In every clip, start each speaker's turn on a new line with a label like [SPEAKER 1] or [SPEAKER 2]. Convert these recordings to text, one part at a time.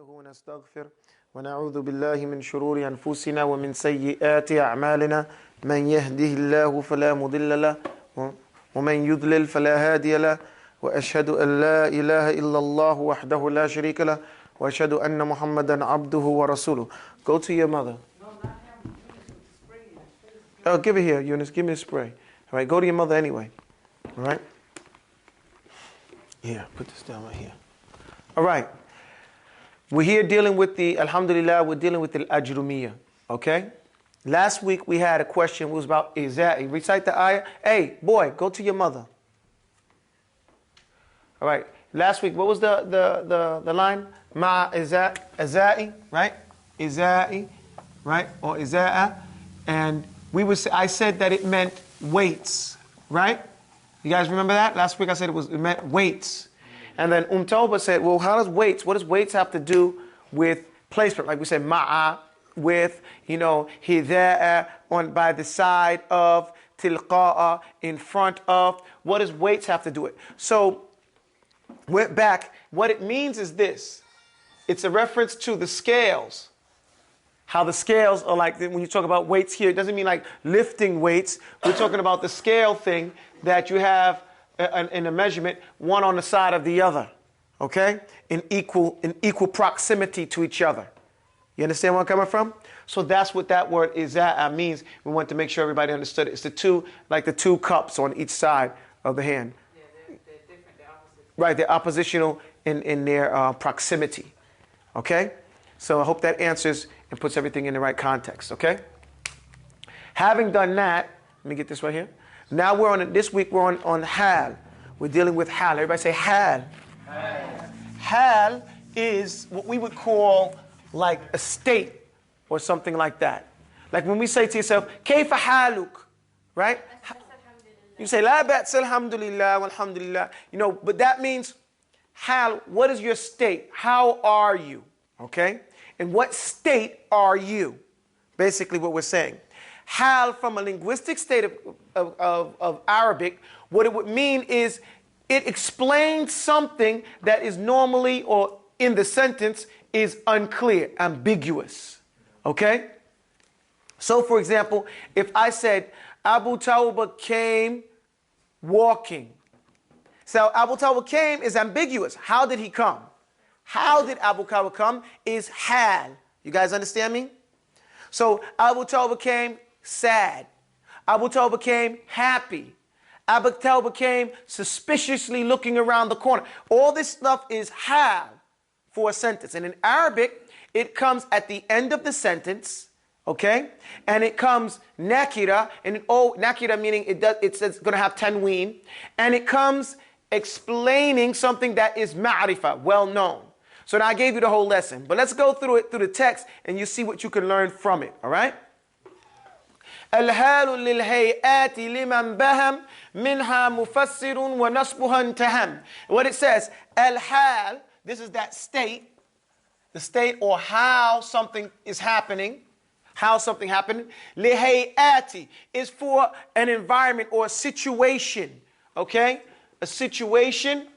[SPEAKER 1] نستعينه ونستغفر ونعوذ بالله من شرور أنفسنا ومن سيئات أعمالنا من يهده الله فلا مضل له ومن يضلل فلا هادي له وأشهد أن لا إله إلا الله وحده لا شريك له وأشهد أن محمدا عبده ورسوله. Go to your mother. Oh, give it here, Eunice. Give me the spray. All right, go to your mother anyway. All right? Here, put this down right here. All right. We're here dealing with the, alhamdulillah, we're dealing with the Ajrumiyah. Okay? Last week we had a question. It was about Iza'i. Recite the ayah. Hey, boy, go to your mother. All right. Last week, what was the line? Ma Iza'i, right? Iza'i, right? Or Iza'a. And I said that it meant weights, right? You guys remember that? Last week I said it meant weights. And then Tawba said, well, what does weights have to do with placement? Like we said, ma'a, with, hida'a, on by the side of, tilqa'a, in front of. What does weights have to do with? So, went back. What it means is this. It's a reference to the scales. How the scales are like, when you talk about weights here, it doesn't mean like lifting weights. We're talking about the scale thing that you have in a measurement, one on the side of the other, okay? In equal proximity to each other. You understand where I'm coming from? So that's what that word Iza'a means. We want to make sure everybody understood it. It's the two cups on each side of the hand.
[SPEAKER 2] Yeah, they're different, they're opposite.
[SPEAKER 1] Right, they're oppositional in their proximity, okay? So I hope that answers and puts everything in the right context, okay? Having done that, let me get this right here. Now this week we're on hal. We're dealing with hal. Everybody say hal.
[SPEAKER 2] Hal.
[SPEAKER 1] Hal is what we would call like a state or something like that. Like when we say to yourself, kayfa haluk, right? You say, la ba'sa alhamdulillah walhamdulillah. But that means hal, what is your state? How are you? Okay? In what state are you? Basically what we're saying. Hal, from a linguistic state of Arabic, what it would mean is it explains something that is normally or in the sentence is unclear, ambiguous. Okay? So, for example, if I said, Abu Tawbah came walking. So, Abu Tawbah came is ambiguous. How did he come? How did Abu Tawbah come is hal. You guys understand me? So, Abu Tawbah came sad. Abu Tawbah came happy. Abu Tawbah came suspiciously looking around the corner. All this stuff is hal for a sentence. And in Arabic, it comes at the end of the sentence, okay? And it comes nakira, and nakira meaning it's going to have tanween, and it comes explaining something that is ma'rifah, well known. So now I gave you the whole lesson, but let's go through the text, and you see what you can learn from it, all right? الهال للهيئات لمن بهم منها مفسر ونصبها انتهم. What it says, الهال, this is that state, the state or how something is happening, how something happened. لهيئات is for an environment or a situation, okay? A situation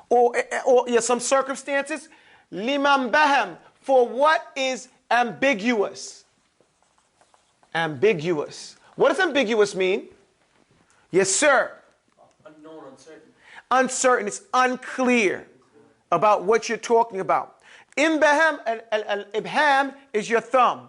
[SPEAKER 1] or some circumstances. لمن بهم, for what is ambiguous. Ambiguous. What does ambiguous mean? Yes, sir.
[SPEAKER 2] Unknown, uncertain.
[SPEAKER 1] Uncertain. It's unclear about what you're talking about. Ibham, al-ibham is your thumb.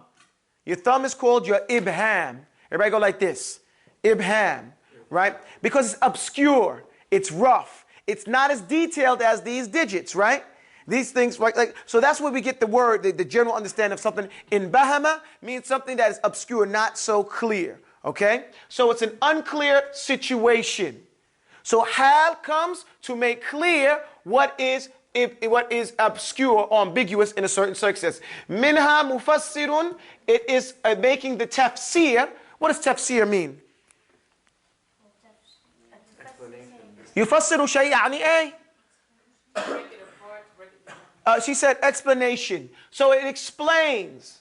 [SPEAKER 1] Your thumb is called your ibham. Everybody go like this. Ibham, right? Because it's obscure. It's rough. It's not as detailed as these digits, right? These things, like so that's where we get the word, the general understanding of something. In Bahama means something that is obscure, not so clear. Okay? So it's an unclear situation. So hal comes to make clear what is obscure or ambiguous in a certain circumstance. Minha mufassirun, it is making the tafsir. What does tafsir mean? Yufassiru shay yani eh? She said explanation. So it explains.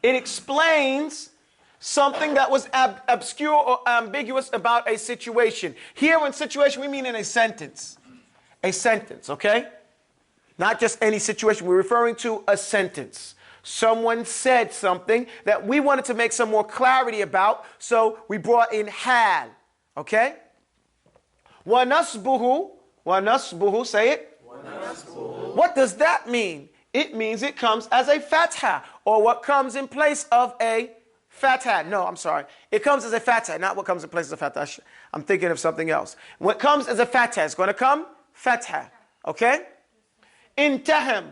[SPEAKER 1] It explains something that was obscure or ambiguous about a situation. Here in situation, we mean in a sentence. A sentence, okay? Not just any situation. We're referring to a sentence. Someone said something that we wanted to make some more clarity about, so we brought in hal. Okay? وَنَصْبُهُ, say it. وَنَصْبُهُ. What does that mean? It means it comes as a fatha, or what comes in place of a fatha. No, I'm sorry. It comes as a fatha, not what comes in place of a fatha. I'm thinking of something else. What comes as a fatha is going to come fatha. Okay? Intaham.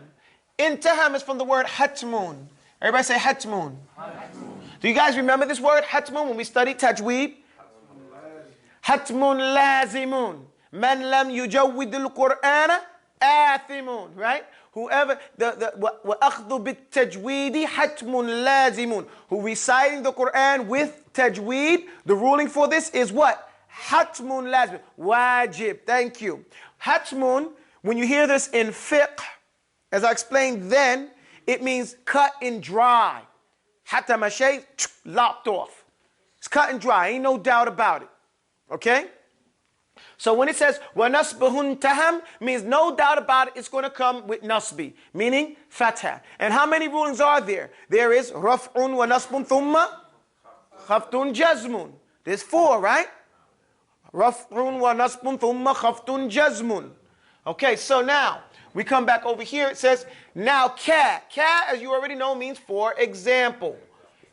[SPEAKER 1] Intaham is from the word hatmun. Everybody say hatmun. Do you guys remember this word hatmun when we studied tajweed? Hatmun lazimun. Man lam yujawwid al-Qur'ana athimun. Right? Whoever, وَأَخْذُ بِالتَّجْوِيدِ حَتْمٌ لَازِمٌ. Who reciting the Quran with tajweed, the ruling for this is what? Hatmun lazim. Wajib. Thank you. Hatmun, when you hear this in fiqh, as I explained then, it means cut and dry. Hatta mashay, lopped off. It's cut and dry. Ain't no doubt about it. Okay? So when it says وَنَصْبُهُ انْتَهَمْ, means no doubt about it, it's going to come with nasbi, meaning fatha. And how many rulings are there? There is raf'un wa nasbun thumma khaftun jazmun. There's 4, right? Raf'un wa nasbun thumma khaftun jazmun. Okay, so now we come back over here. It says now ka. Ka, as you already know, means for example.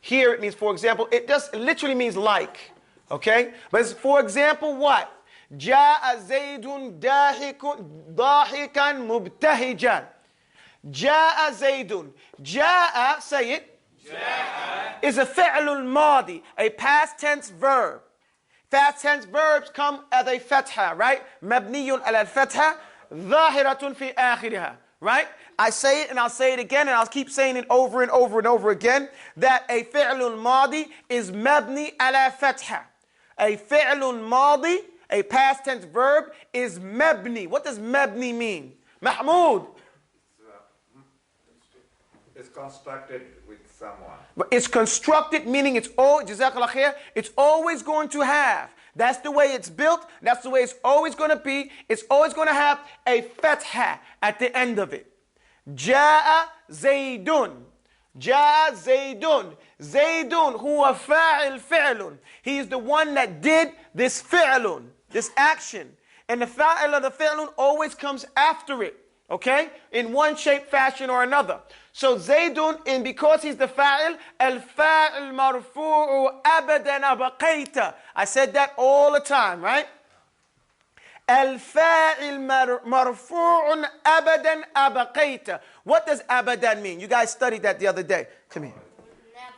[SPEAKER 1] Here it means for example. It literally means like. Okay? But it's for example what? جاء زيد ضاحكا مبتهجا. جاء زيد. جاء, say it. جاء is a فعل الماضي, a past tense verb. Past tense verbs come as a fatha, right? مبني على الفتحة ظاهرة في آخرها. Right? I say it and I'll say it again and I'll keep saying it over and over and over again that a فعل الماضي is مبني على فتحة. A فعل الماضي, a past tense verb, is mabni. What does mabni mean? Mahmoud.
[SPEAKER 3] It's constructed with someone.
[SPEAKER 1] But it's constructed, meaning it's always going to have. That's the way it's built. That's the way it's always going to be. It's always going to have a fatha at the end of it. Ja'a Zaydun. Ja'a Zaydun. Zaydun huwa fa'il fi'lun. He is the one that did this fi'lun, this action. And the fa'il of the fi'lun always comes after it. Okay? In one shape, fashion, or another. So Zaydun, and because he's the fa'il, al-fa'il marfu'u abadan abaqayta. I said that all the time, right? Al-fa'il marfu'un abadan abaqayta. What does abadan mean? You guys studied that the other day. Come here.
[SPEAKER 4] Never.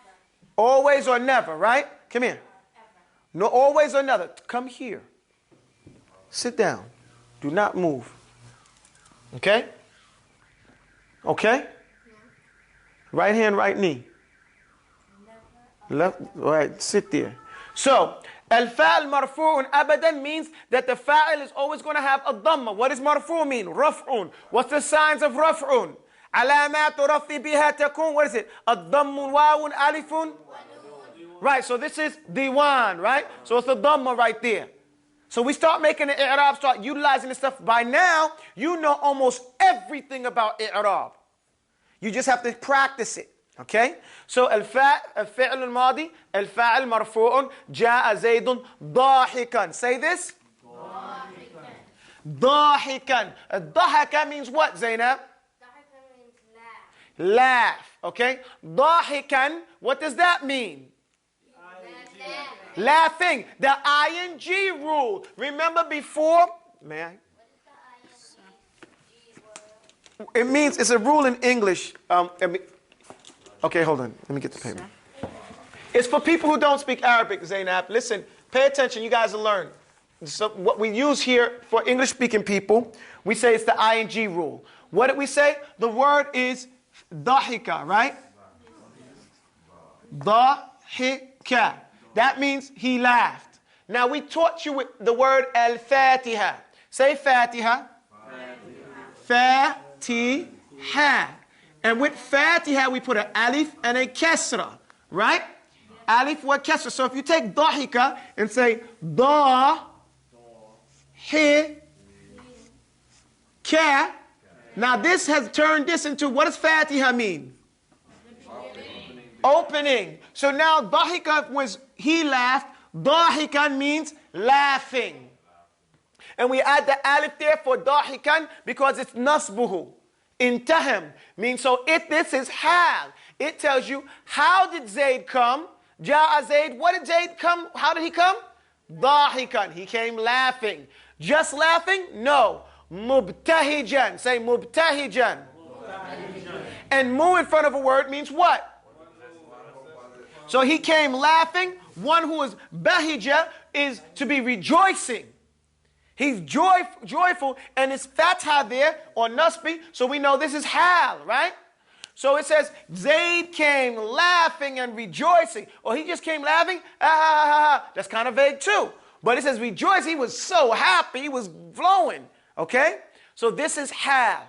[SPEAKER 1] Always or never, right? Come here.
[SPEAKER 4] Ever.
[SPEAKER 1] No, always or never. Come here. Sit down. Do not move. Okay? Okay?
[SPEAKER 4] No.
[SPEAKER 1] Right hand, right knee.
[SPEAKER 4] Never.
[SPEAKER 1] Left, right, sit there. So, al-fa'il marfu'un abadan means that the fa'il is always going to have a dhamma. What does marfu' mean? Raf'un. What's the signs of raf'un? علامات رفع بها تكون. What is it? الضم واو ألف. Right, so this is diwan, right? So it's the dhamma right there. So we start making the i'rab, start utilizing this stuff. By now, you know almost everything about i'rab. You just have to practice it. Okay? So الفعل الماضي الفاعل مرفوع جاء زيد ضاحكا. Say this. ضاحكا. ضحك means what, Zainab?
[SPEAKER 4] ضحك means laugh.
[SPEAKER 1] Laugh. Okay? ضاحكا, what does that mean?
[SPEAKER 4] Laugh.
[SPEAKER 1] Laughing. The ing rule. Remember before? May I? It means, it's a rule in English. Okay, hold on. Let me get the paper. It's for people who don't speak Arabic, Zainab. Listen, pay attention. You guys will learn. So what we use here for English-speaking people, we say it's the ing rule. What did we say? The word is dahika, right? Dahika. That means he laughed. Now we taught you with the word al-fatiha. Say fatiha. Fatiha. And with fatiha we put an alif and a kasra. Right? Alif wa kasra. So if you take dahika and say da, hi, ka, Now this has turned this into, what does Fatiha mean? Opening. So now Dahika was, he laughed. Dahikan means laughing. And we add the alif there for dahikan because it's nasbuhu. Intaham means, so if this is hal, it tells you, how did Zayd come? Ja'a Zayd, what did Zayd come? How did he come? Dahikan, he came laughing. Just laughing? No. Mubtahijan, say mubtahijan. And mu in front of a word means what? So he came laughing. One who is bahija is to be rejoicing. He's joyful, and it's fatha there, or nasbi, so we know this is hal, right? So it says, Zayd came laughing and rejoicing. Or he just came laughing, ah, ha, ha, ha. That's kind of vague too. But it says rejoice, he was so happy, he was flowing, okay? So this is hal.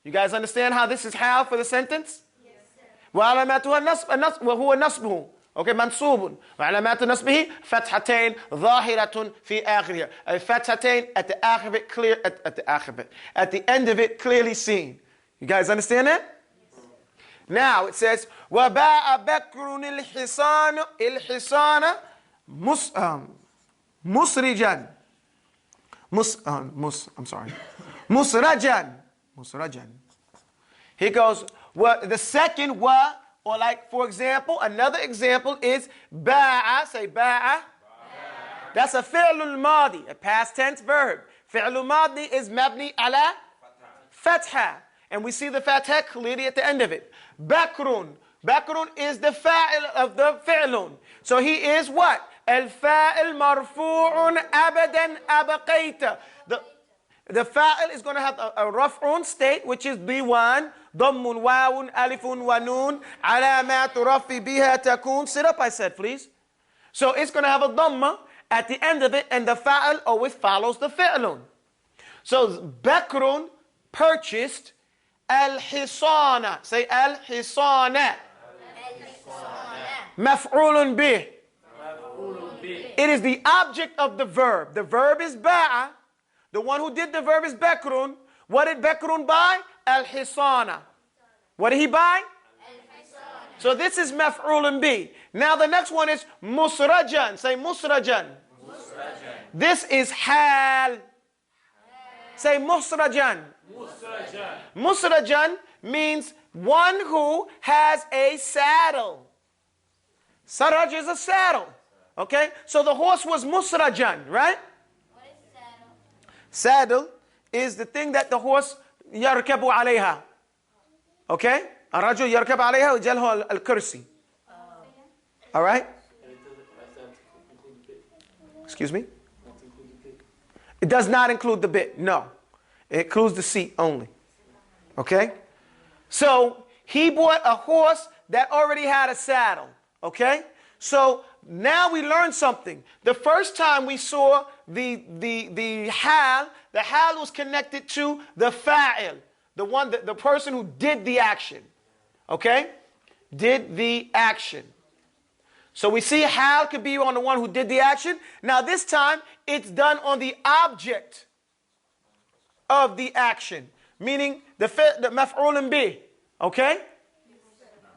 [SPEAKER 1] You guys understand how this is hal for the sentence? Yes, sir. وَعَلَمَاتُهَا وَهُوَ نَصْبُهُ Okay, منصوب وعلامات نصبه فتحتين ظاهرة في آخرها. فتحتين at the آخر of it clear at the end of it clearly seen. You guys understand that? Yes. Now it says وباع بكر الحصان مسرجا مسرجا. He goes, well, the second wa, or like, for example, another example is ba'a. Say ba'a. That's a fi'lul madi, a past tense verb. Fi'lul madi is mabni ala fatha. And we see the fatha clearly at the end of it. Bakrun. Bakrun is the fa'il of the fi'lun. So he is what? Al-fa'il marfu'un abadan abaqayta. The fa'il is going to have a raf'un state, which is B1. ضم واو ألف ونون علامات رفع بها تكون. Sit up, I said, please. So it's going to have a dhamma at the end of it, and the fa'il always follows the fi'lun. So Bakrun purchased al-hisana. Say al-hisana. Maf'ulun bih. It is the object of the verb. The verb is ba'a. The one who did the verb is Bakrun. What did Bakrun buy? Al-hisana. What did he buy? Al-hisana. So this is maf'ulun bi. Now the next one is musrajan. Say musrajan. This is hal. Say musrajan. Musrajan means one who has a saddle. Saraj is a saddle. Okay? So the horse was musrajan, right?
[SPEAKER 4] What is saddle?
[SPEAKER 1] Saddle is the thing that the horse يركب عليها. Okay? الرجل يركب عليها وجله الكرسي. All right? Excuse me? It does not include the bit. No. It includes the seat only. Okay? So he bought a horse that already had a saddle. Okay? So now we learned something. The first time we saw the hal was connected to the fa'il, the person who did the action. Okay? Did the action. So we see hal could be on the one who did the action. Now this time it's done on the object of the action, meaning the maf'ulun bih. Okay?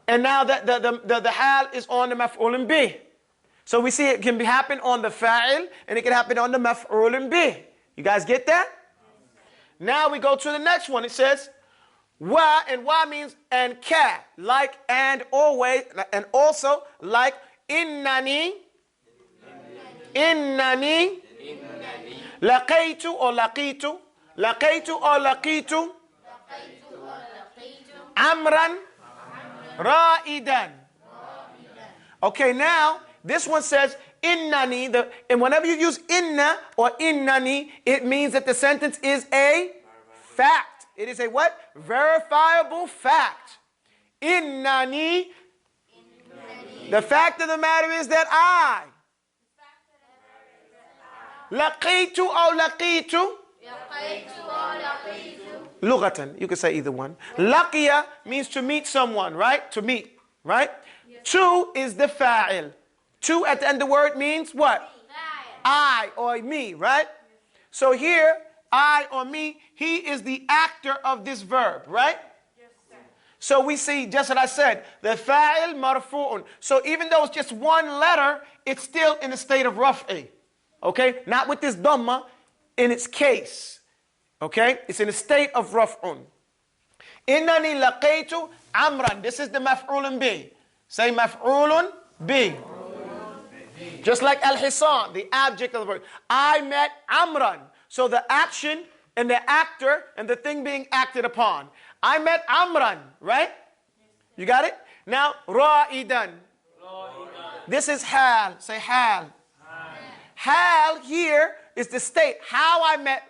[SPEAKER 1] And now the hal is on the maf'ulun bih. So we see it can happen on the fa'il and it can happen on the maf'ulun bih. You guys get that? Now we go to the next one. It says wa, and wa means and ka, like and always, and also like innani laqaytu or laqitu amran ra'idan. Okay, now this one says innani, and whenever you use inna or innani, it means that the sentence is a fact. It is a what? Verifiable fact. Innani. The fact of the matter is that I. Laqitu or laqitu. Lughatan, you can say either one. Laqiya means to meet someone, right? To meet, right? Yes. Tu is the fa'il. Tu at the end of the word means what? I or me, right? So here, I or me, he is the actor of this verb, right? So we see, just as I said, the fa'il marfu'un. So even though it's just one letter, it's still in the state of raf'i. Okay? Not with this dhamma in its case. Okay? It's in a state of raf'un. Innani laqaytu amran. This is the maf'ulun bi. Say maf'ulun bi. Just like al-hisan, the object of the verb. I met amran. So the action and the actor and the thing being acted upon. I met Amran, right? You got it? Now, ra'idan. This is hal. Say hal. Hal here is the state. How I met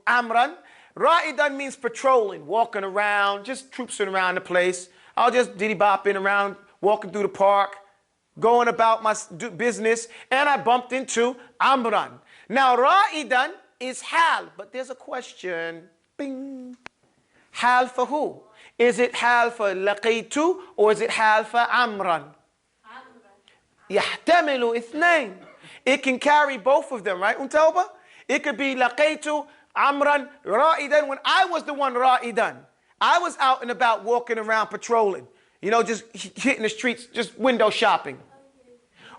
[SPEAKER 1] Amran. Ra'idan means patrolling, walking around, just troopsing around the place. I'll just diddy-bopping around, walking through the park, going about my business, and I bumped into Amran. Now, ra'idan is hal, but there's a question. Bing. Hal for who? Is it hal for laqaytu or is it hal for amran? يحتمل اثنين. It can carry both of them, right? Untawba? It could be laqaytu amran ra'idan when I was the one ra'idan. I was out and about walking around patrolling. You know, just hitting the streets, just window shopping.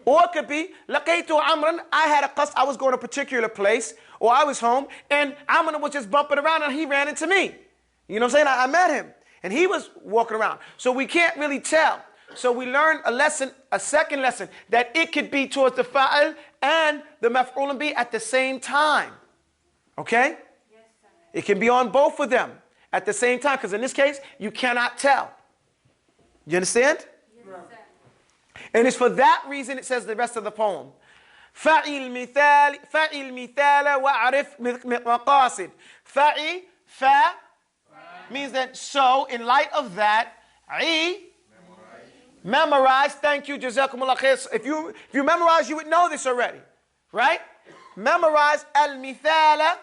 [SPEAKER 1] Or it could be laqaytu amran. I had a qasd, I was going to a particular place, or I was home, and Amran was just bumping around and he ran into me. You know what I'm saying? I met him, and he was walking around. So we can't really tell. So we learned a lesson, a second lesson, that it could be towards the fa'il and the maf'ulun bi at the same time. Okay?
[SPEAKER 4] Yes, sir.
[SPEAKER 1] It can be on both of them at the same time, because in this case, you cannot tell. You understand?
[SPEAKER 4] Yes, sir.
[SPEAKER 1] And it's for that reason it says the rest of the poem. فَعِل مِثَالَ وَعَرِفْ مَقَاصِد. فَعِل, fa, means that so, in light of that, memorize. Thank you, jazakumullah khair. If you memorize, you would know this already, right? Memorize al-mithala,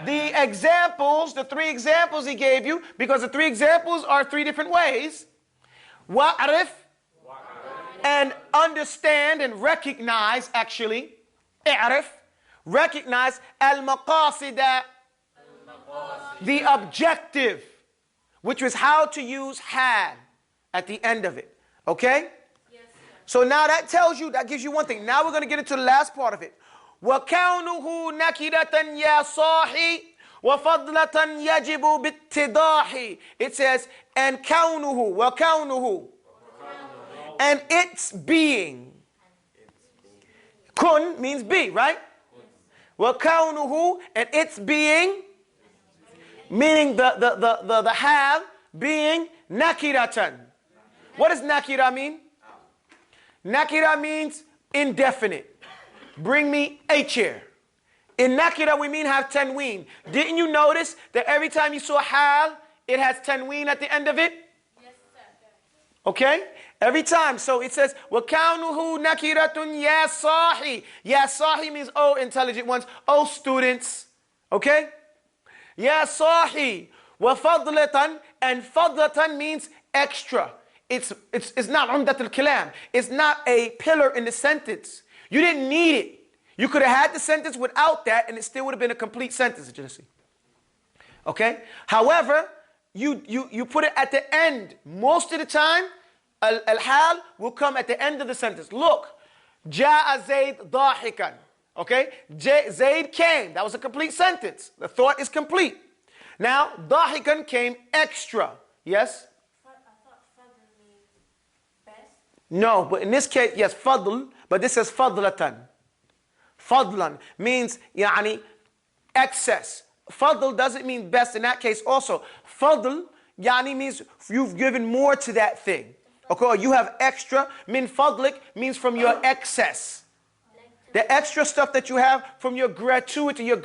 [SPEAKER 1] the examples, the three examples he gave you, because the three examples are three different ways. Wa'arif, and understand and recognize, actually, i'rif, recognize al-maqasida, the objective, which was how to use had at the end of it. Okay?
[SPEAKER 4] Yes, sir.
[SPEAKER 1] So now that tells you, that gives you one thing. Now we're going to get into the last part of it. وَكَوْنُهُ نَكِرَةً يَا صَاحِ وَفَضْلَةً يَجِبُ بِاتِّضَاحِ. It says, and كَوْنُهُ, وَكَوْنُهُ, and its being. Kun means be, right? وَكَوْنُهُ, and its being, meaning the have, being nakiratan. What does nakira mean? Nakira means indefinite. Bring me a chair. In nakira we mean have tanween. Didn't you notice that every time you saw hal, it has tanween at the end of it?
[SPEAKER 4] Yes, sir.
[SPEAKER 1] Okay? Every time. So it says, وَكَوْنُهُ نَكِرَةٌ يَا صَاحِ. Ya sahi means, oh, intelligent ones. Oh, students. Okay? Ya sahi. وَفَضْلَةً, and fadlatan means extra. It's not umdat al-kalam. It's not a pillar in the sentence. You didn't need it. You could have had the sentence without that, and it still would have been a complete sentence. Okay? However, you put it at the end. Most of the time, al-hal will come at the end of the sentence. Look, ja'a Zayd dahikan. Okay? Zayd came. That was a complete sentence. The thought is complete. Now, dahikan came extra. Yes?
[SPEAKER 4] I thought fadl means best.
[SPEAKER 1] No, but in this case, yes, fadl, but this says fadlatan. Fadlan means, yani, excess. Fadl doesn't mean best in that case also. Fadl, yani, means you've given more to that thing. Okay, or you have extra. Min fadlik means from your excess. The extra stuff that you have from your gratuity, your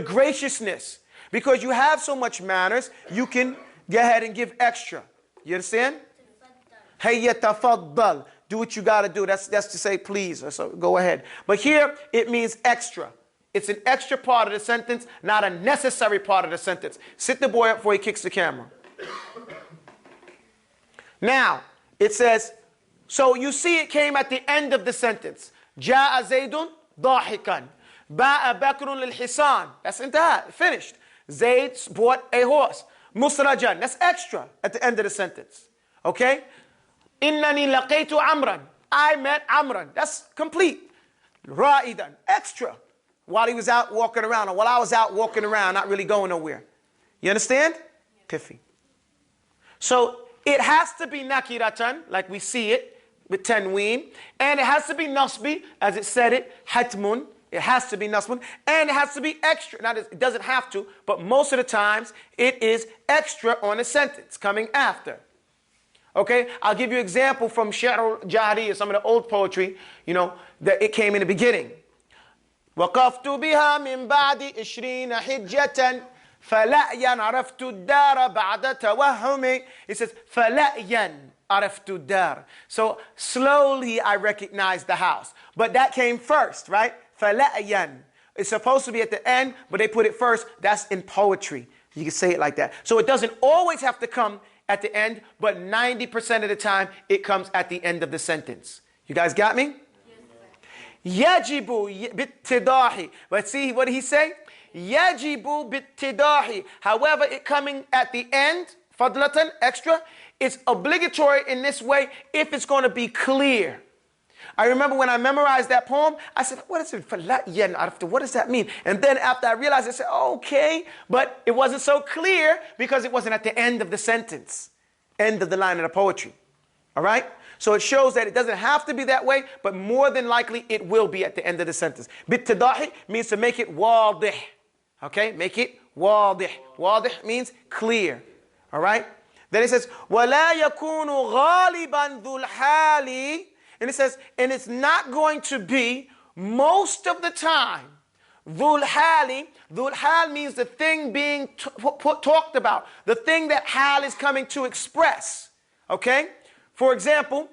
[SPEAKER 1] graciousness. Because you have so much manners, you can go ahead and give extra. You understand? Hayya tafaddal. Do what you got to do. That's to say please. So go ahead. But here, it means extra. It's an extra part of the sentence, not a necessary part of the sentence. Sit the boy up before he kicks the camera. Now, it says, so you see it came at the end of the sentence. Ja'a Zaydun dahikan. باء بكر للحصان. That's انتهى. Finished. Zayd bought a horse. مسرجا. That's extra at the end of the sentence. Okay? إنني لقيت عمرا. I met Amran. That's complete. رائدا. Extra. While he was out walking around, or while I was out walking around, not really going nowhere. You understand? Piffy. So it has to be nakiratan, like we see it with tanween, and it has to be nasbi, as it said it, hatmun. It has to be nasbun, and it has to be extra. Now, it doesn't have to, but most of the times it is extra on a sentence coming after. Okay, I'll give you an example from Shi'r al-Jahriyyah, some of the old poetry, that it came in the beginning. وقفت بها من بعد 20 حجة فلأيا عرفت الدار بعد توهمي. It says فلأيا عرفت الدار. So slowly I recognized the house. But that came first, right? فلأيا. It's supposed to be at the end, but they put it first. That's in poetry. You can say it like that. So it doesn't always have to come at the end, but 90% of the time it comes at the end of the sentence. You guys got me? يجب بالتضاحي. But see, what did he say? يجب بالتضاحي. However, it coming at the end, fadlatan, extra, it's obligatory in this way if it's going to be clear. I remember when I memorized that poem, I said, what is it? What does that mean? And then after I realized, I said, okay, but it wasn't so clear because it wasn't at the end of the sentence, end of the line of the poetry. All right? So it shows that it doesn't have to be that way, but more than likely it will be at the end of the sentence. Bittadahi means to make it wadih. Okay? Make it wadih. Wadih means clear. All right? Then it says, وَلَا يَكُونُ غَالِبًا ذُو الْحَالِ. And it says, and it's not going to be most of the time. Dhul hali. Dhul hal means the thing being talked about. The thing that hal is coming to express. Okay? For example,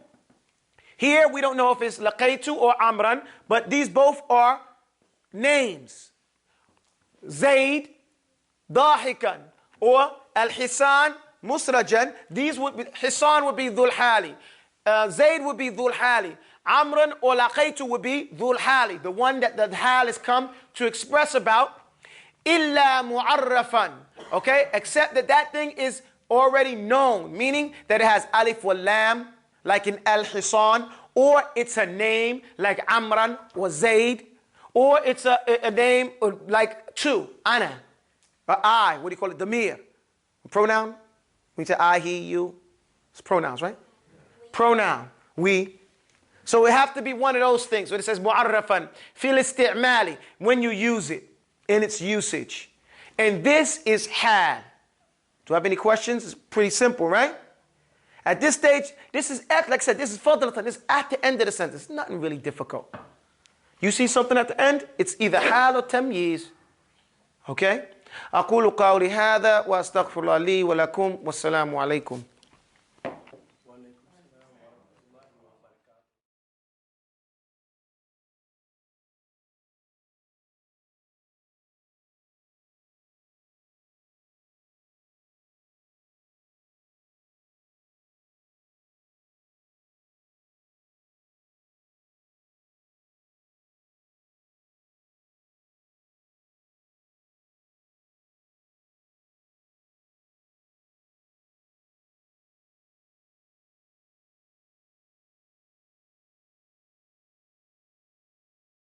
[SPEAKER 1] here we don't know if it's laqaytu or amran, but these both are names. Zayd, dahikan, or al-hisan, musrajan. These would be, hisan would be dhul hali. Zayd would be dhul hali. Amran or laqaytu would be dhul hali, the one that the hal has come to express about. Illa mu'arrafan. Okay? Except that thing is already known, meaning that it has alif wal lam, like in al-hisan, or it's a name like Amran or Zayd, or it's a name like two, ana, or I, what do you call it, damir, pronoun. We say I, he, you, it's pronouns, right? Pronoun, we. So it have to be one of those things. When it says mu'arrafan, fil isti'mali, when you use it, in its usage. And this is hal. Do I have any questions? It's pretty simple, right? At this stage, this is, like I said, this is fadlatan. This is at the end of the sentence. Nothing really difficult. You see something at the end, it's either hal or tamyiz. Okay? أقول قولي هذا وأستغفر الله لي ولكم والسلام عليكم.